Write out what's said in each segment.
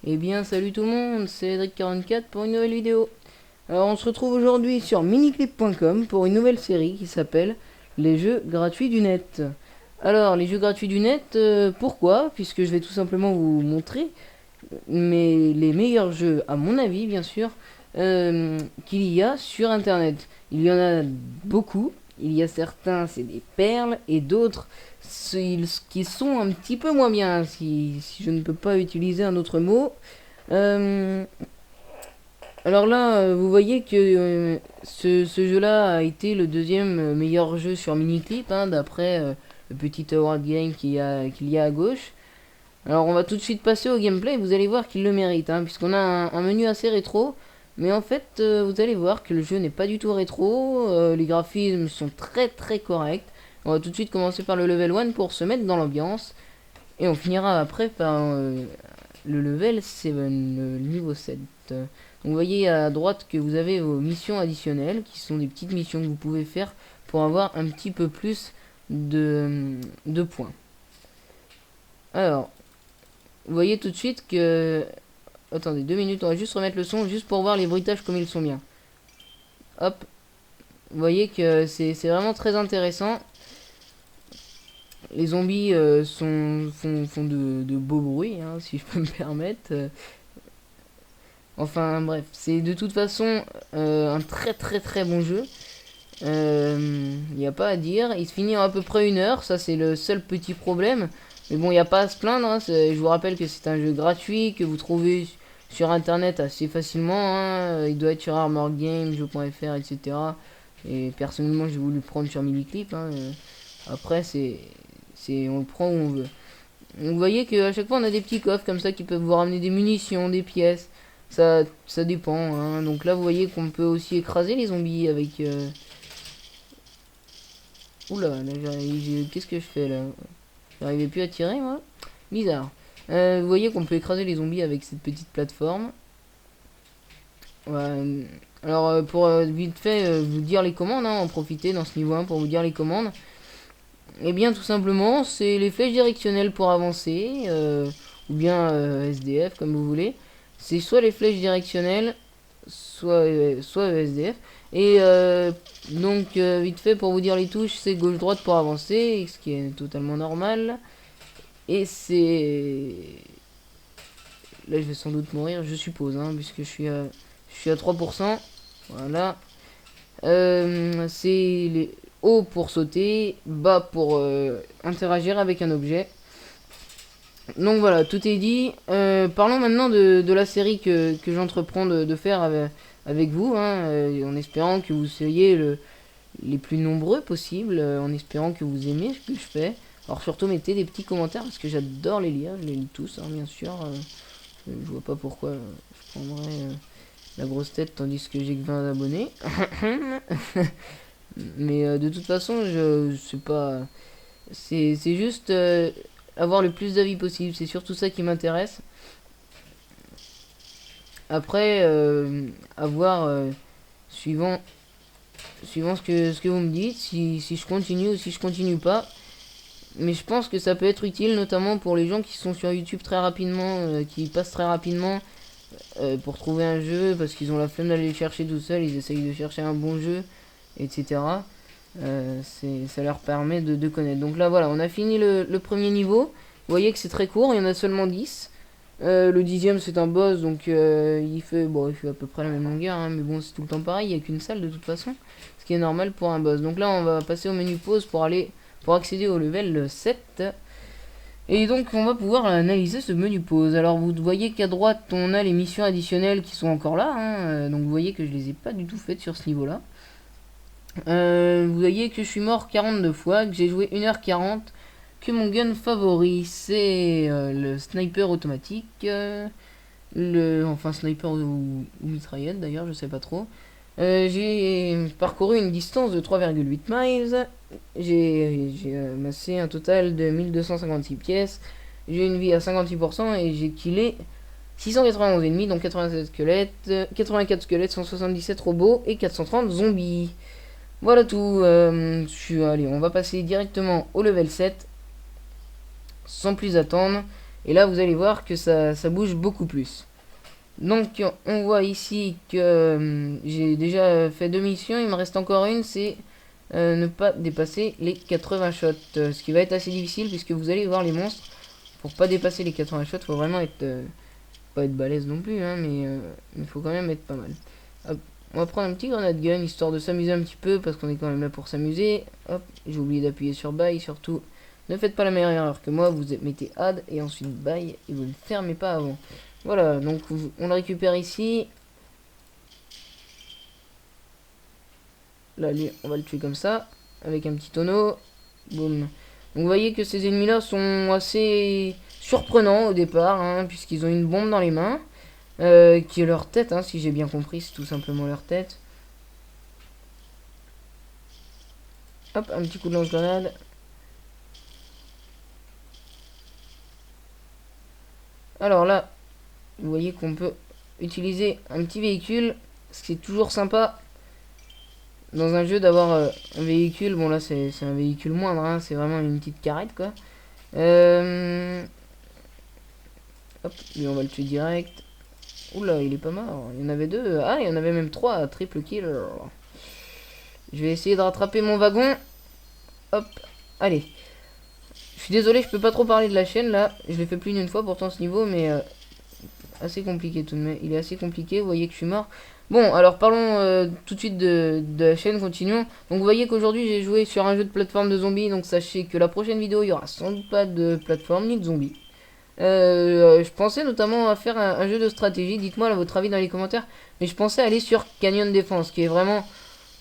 Eh bien salut tout le monde, c'est Edric44 pour une nouvelle vidéo. Alors on se retrouve aujourd'hui sur miniclip.com pour une nouvelle série qui s'appelle Les jeux gratuits du net. Alors les jeux gratuits du net, pourquoi? Puisque je vais tout simplement vous montrer les meilleurs jeux, à mon avis bien sûr, qu'il y a sur internet. Il y en a beaucoup, il y a certains c'est des perles et d'autres qui sont un petit peu moins bien, si je ne peux pas utiliser un autre mot. Euh, alors là, vous voyez que ce jeu-là a été le deuxième meilleur jeu sur Miniclip, hein, d'après le petit award game qu'il y a à gauche. Alors on va tout de suite passer au gameplay, vous allez voir qu'il le mérite, hein, puisqu'on a un menu assez rétro. Mais en fait, vous allez voir que le jeu n'est pas du tout rétro, les graphismes sont très très corrects. On va tout de suite commencer par le level 1 pour se mettre dans l'ambiance. Et on finira après par le level 7, le niveau 7. Donc vous voyez à droite que vous avez vos missions additionnelles, qui sont des petites missions que vous pouvez faire pour avoir un petit peu plus de points. Alors, vous voyez tout de suite que... Attendez, 2 minutes, on va juste remettre le son, juste pour voir les bruitages comme ils sont bien. Hop. Vous voyez que c'est vraiment très intéressant. Les zombies font de beaux bruits, hein, si je peux me permettre. Enfin bref, c'est de toute façon un très très très bon jeu. Il n'y a pas à dire. Il se finit en à peu près 1 heure, ça c'est le seul petit problème. Mais bon, il n'y a pas à se plaindre, hein. Je vous rappelle que c'est un jeu gratuit que vous trouvez sur internet assez facilement, hein. Il doit être sur Armor Game, jeux.fr, etc. Et personnellement, j'ai voulu le prendre sur Miniclip, hein. Après, on le prend où on veut. Donc, vous voyez qu'à chaque fois, on a des petits coffres comme ça qui peuvent vous ramener des munitions, des pièces. Ça dépend, hein. Donc là, vous voyez qu'on peut aussi écraser les zombies avec... Oula, là, qu'est-ce que je fais là? J'arrivais plus à tirer, moi. Bizarre. Vous voyez qu'on peut écraser les zombies avec cette petite plateforme. Ouais. Alors, pour vite fait vous dire les commandes, hein, en profiter dans ce niveau 1 pour vous dire les commandes. Et bien, tout simplement, c'est les flèches directionnelles pour avancer, ou bien SDF, comme vous voulez. C'est soit les flèches directionnelles, soit SDF. Et donc, vite fait, pour vous dire les touches, c'est gauche-droite pour avancer, ce qui est totalement normal. Et c'est... Là, je vais sans doute mourir, je suppose, hein, puisque je suis à 3%. Voilà. C'est les haut pour sauter, bas pour interagir avec un objet. Donc voilà, tout est dit. Parlons maintenant de la série que j'entreprends de faire avec vous, hein, en espérant que vous soyez les plus nombreux possibles, en espérant que vous aimez ce que je fais. Alors surtout mettez des petits commentaires parce que j'adore les lire, je les lis tous, hein, bien sûr. Je vois pas pourquoi je prendrais la grosse tête tandis que j'ai que 20 abonnés. Mais de toute façon, je sais pas. C'est juste avoir le plus d'avis possible. C'est surtout ça qui m'intéresse. Après, avoir suivant ce que vous me dites, si je continue ou si je continue pas. Mais je pense que ça peut être utile, notamment pour les gens qui sont sur YouTube très rapidement, qui passent très rapidement pour trouver un jeu parce qu'ils ont la flemme d'aller le chercher tout seul. Ils essayent de chercher un bon jeu, etc. Ça leur permet de connaître. Donc là voilà, on a fini le premier niveau. Vous voyez que c'est très court, il y en a seulement 10. Le 10ème c'est un boss, donc il fait à peu près la même longueur, hein, mais bon c'est tout le temps pareil, il n'y a qu'une salle de toute façon, ce qui est normal pour un boss. Donc là on va passer au menu pause pour accéder au level 7. Et donc on va pouvoir analyser ce menu pause. Alors vous voyez qu'à droite on a les missions additionnelles qui sont encore là, hein, donc vous voyez que je les ai pas du tout faites sur ce niveau là. Vous voyez que je suis mort 42 fois, que j'ai joué 1h40, que mon gun favori c'est le sniper automatique, enfin sniper ou mitraillette d'ailleurs, je sais pas trop. J'ai parcouru une distance de 3,8 miles, j'ai amassé un total de 1256 pièces, j'ai une vie à 56% et j'ai killé 691 ennemis, donc 87 squelettes, 84 squelettes, 177 robots et 430 zombies. Voilà tout. Allez, on va passer directement au level 7. Sans plus attendre. Et là, vous allez voir que ça bouge beaucoup plus. Donc, on voit ici que j'ai déjà fait 2 missions. Il me reste encore une, c'est ne pas dépasser les 80 shots. Ce qui va être assez difficile puisque vous allez voir les monstres. Pour pas dépasser les 80 shots, faut vraiment être... pas être balèze non plus, hein, mais il faut quand même être pas mal. Hop, on va prendre un petit grenade gun histoire de s'amuser un petit peu parce qu'on est quand même là pour s'amuser. Hop, j'ai oublié d'appuyer sur buy. Surtout, ne faites pas la meilleure erreur que moi. Vous mettez add et ensuite buy et vous ne fermez pas avant. Voilà, donc on le récupère ici. Là, lui, on va le tuer comme ça, avec un petit tonneau. Boum. Donc vous voyez que ces ennemis-là sont assez surprenants au départ, hein, puisqu'ils ont une bombe dans les mains, qui est leur tête, hein, si j'ai bien compris, c'est tout simplement leur tête. Hop, un petit coup de lance-grenade. Alors là, vous voyez qu'on peut utiliser un petit véhicule, ce qui est toujours sympa dans un jeu d'avoir un véhicule. Bon là c'est un véhicule moindre, hein, c'est vraiment une petite carrette quoi. Hop, lui on va le tuer direct. Oula, il est pas mort, il y en avait 2, ah il y en avait même 3, triple kill. Je vais essayer de rattraper mon wagon. Hop, allez. Je suis désolé, je peux pas trop parler de la chaîne là, je l'ai fait plus d'une fois pourtant ce niveau, mais assez compliqué tout de même. Il est assez compliqué, vous voyez que je suis mort. Bon, alors parlons tout de suite de la chaîne, continuons. Donc vous voyez qu'aujourd'hui j'ai joué sur un jeu de plateforme de zombies, donc sachez que la prochaine vidéo il y aura sans doute pas de plateforme ni de zombies. Je pensais notamment à faire un jeu de stratégie, dites-moi votre avis dans les commentaires, mais je pensais aller sur Canyon Defense, qui est vraiment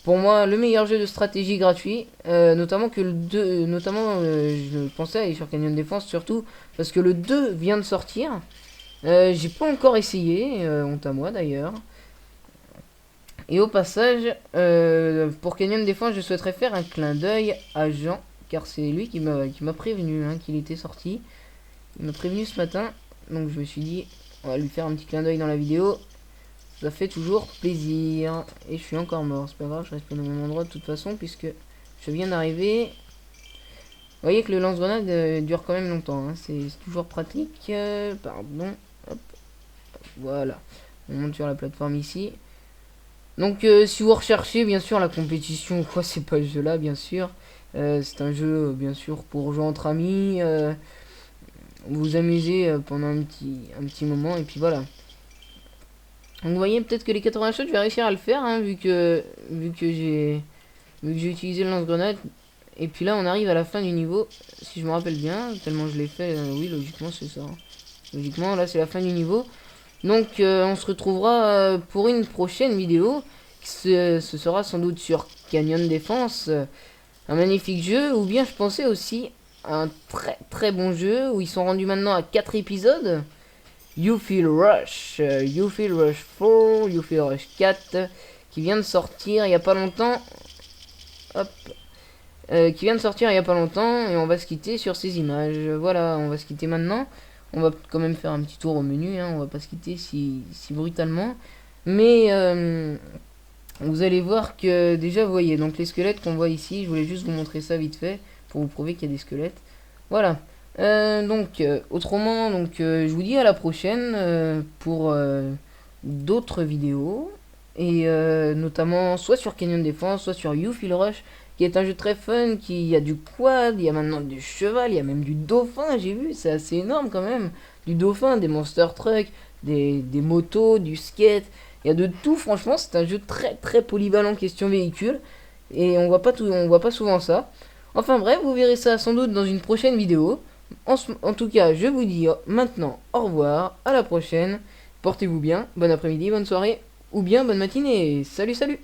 pour moi le meilleur jeu de stratégie gratuit, notamment que le 2, je pensais aller sur Canyon Defense surtout parce que le 2 vient de sortir. J'ai pas encore essayé, honte à moi d'ailleurs. Et au passage, pour Canyon Defense, je souhaiterais faire un clin d'œil à Jean, car c'est lui qui m'a prévenu hein, qu'il était sorti. Il m'a prévenu ce matin, donc je me suis dit, on va lui faire un petit clin d'œil dans la vidéo. Ça fait toujours plaisir. Et je suis encore mort, c'est pas grave, je reste pas au même endroit de toute façon, puisque je viens d'arriver. Vous voyez que le lance-grenade dure quand même longtemps, hein. C'est toujours pratique. Pardon, hop, voilà. On monte sur la plateforme ici. Donc si vous recherchez bien sûr la compétition, quoi, c'est pas ce jeu là bien sûr. C'est un jeu bien sûr pour jouer entre amis. Vous amuser pendant un petit moment et puis voilà. Donc vous voyez peut-être que les 80 shots je vais réussir à le faire hein, vu que j'ai utilisé le lance-grenade. Et puis là on arrive à la fin du niveau, si je me rappelle bien, tellement je l'ai fait, oui logiquement c'est ça. Logiquement là c'est la fin du niveau. Donc on se retrouvera pour une prochaine vidéo. Ce sera sans doute sur Canyon Defense. Un magnifique jeu. Ou bien je pensais aussi à un très très bon jeu où ils sont rendus maintenant à 4 épisodes. You Feel Rush. You Feel Rush 4. You Feel Rush 4. Qui vient de sortir il n'y a pas longtemps. Hop. Qui vient de sortir il n'y a pas longtemps. Et on va se quitter sur ces images. Voilà, on va se quitter maintenant. On va quand même faire un petit tour au menu, hein, on va pas se quitter si brutalement. Mais vous allez voir que déjà vous voyez donc les squelettes qu'on voit ici. Je voulais juste vous montrer ça vite fait pour vous prouver qu'il y a des squelettes. Voilà. Autrement, je vous dis à la prochaine pour d'autres vidéos. Et notamment soit sur Canyon Defense, soit sur You Feel Rush, qui est un jeu très fun, qui a du quad, il y a maintenant du cheval, il y a même du dauphin, j'ai vu, c'est assez énorme quand même. Du dauphin, des monster trucks, des motos, du skate, il y a de tout, franchement, c'est un jeu très très polyvalent question véhicule. Et on voit pas souvent ça. Enfin bref, vous verrez ça sans doute dans une prochaine vidéo. En tout cas, je vous dis maintenant au revoir, à la prochaine, portez-vous bien, bon après-midi, bonne soirée, ou bien bonne matinée, salut salut.